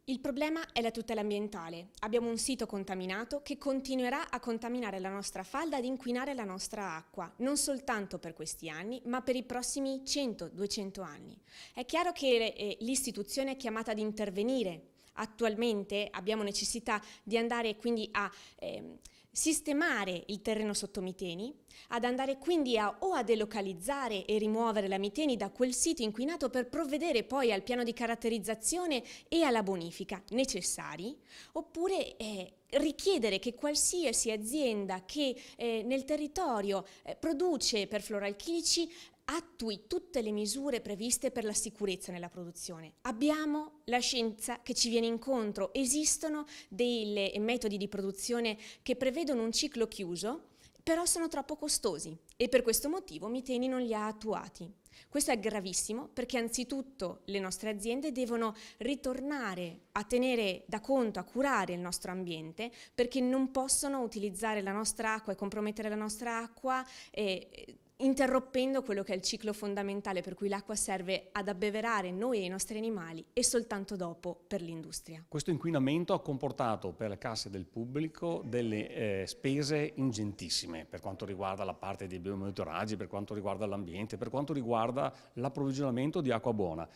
Il problema è la tutela ambientale. Abbiamo un sito contaminato che continuerà a contaminare la nostra falda ed inquinare la nostra acqua, non soltanto per questi anni, ma per i prossimi 100-200 anni. È chiaro che l'istituzione è chiamata ad intervenire. Attualmente abbiamo necessità di andare quindi a sistemare il terreno sotto Miteni, ad andare quindi o a delocalizzare e rimuovere la Miteni da quel sito inquinato per provvedere poi al piano di caratterizzazione e alla bonifica necessari, oppure richiedere che qualsiasi azienda che nel territorio produce perfluoralchilici attui tutte le misure previste per la sicurezza nella produzione. Abbiamo la scienza che ci viene incontro, esistono dei metodi di produzione che prevedono un ciclo chiuso, però sono troppo costosi e per questo motivo Miteni non li ha attuati. Questo è gravissimo perché anzitutto le nostre aziende devono ritornare a tenere da conto, a curare il nostro ambiente, perché non possono utilizzare la nostra acqua e compromettere la nostra acqua interrompendo quello che è il ciclo fondamentale per cui l'acqua serve ad abbeverare noi e i nostri animali e soltanto dopo per l'industria. Questo inquinamento ha comportato per le casse del pubblico delle spese ingentissime per quanto riguarda la parte dei biomonitoraggi, per quanto riguarda l'ambiente, per quanto riguarda l'approvvigionamento di acqua buona.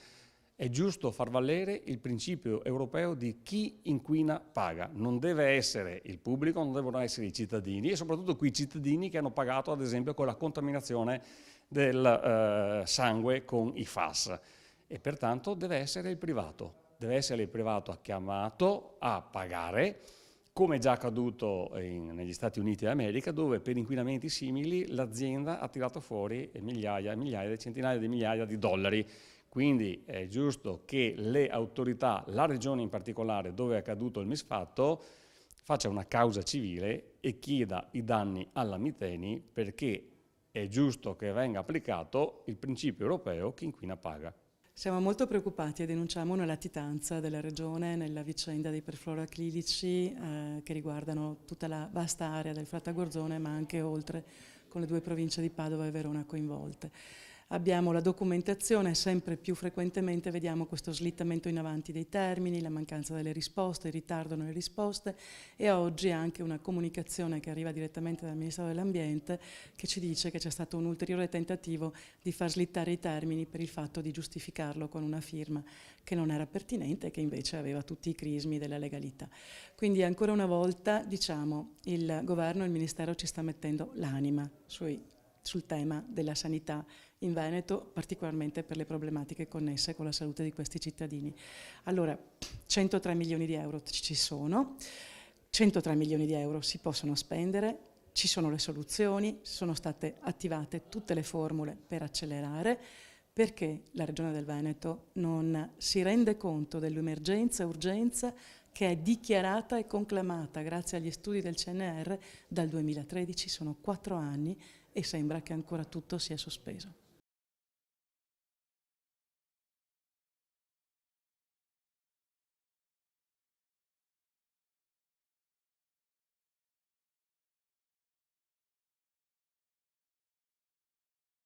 È giusto far valere il principio europeo di chi inquina paga. Non deve essere il pubblico, non devono essere i cittadini e soprattutto quei cittadini che hanno pagato ad esempio con la contaminazione del sangue con i FAS. E pertanto deve essere il privato. Deve essere il privato chiamato a pagare, come è già accaduto negli Stati Uniti d'America, dove per inquinamenti simili l'azienda ha tirato fuori migliaia e migliaia, centinaia di migliaia di dollari. Quindi è giusto che le autorità, la regione in particolare dove è accaduto il misfatto, faccia una causa civile e chieda i danni alla Miteni, perché è giusto che venga applicato il principio europeo chi inquina paga. Siamo molto preoccupati e denunciamo una latitanza della Regione nella vicenda dei perfluoroalchilici che riguardano tutta la vasta area del Frattagorzone, ma anche oltre, con le due province di Padova e Verona coinvolte. Abbiamo la documentazione, sempre più frequentemente vediamo questo slittamento in avanti dei termini, la mancanza delle risposte, il ritardo nelle risposte e oggi anche una comunicazione che arriva direttamente dal Ministero dell'Ambiente che ci dice che c'è stato un ulteriore tentativo di far slittare i termini per il fatto di giustificarlo con una firma che non era pertinente e che invece aveva tutti i crismi della legalità. Quindi ancora una volta diciamo il Governo e il Ministero ci sta mettendo l'anima sul tema della sanità in Veneto, particolarmente per le problematiche connesse con la salute di questi cittadini. Allora, 103 milioni di euro ci sono, 103 milioni di euro si possono spendere, ci sono le soluzioni, sono state attivate tutte le formule per accelerare, perché la Regione del Veneto non si rende conto dell'emergenza e urgenza che è dichiarata e conclamata grazie agli studi del CNR dal 2013, sono 4 anni e sembra che ancora tutto sia sospeso.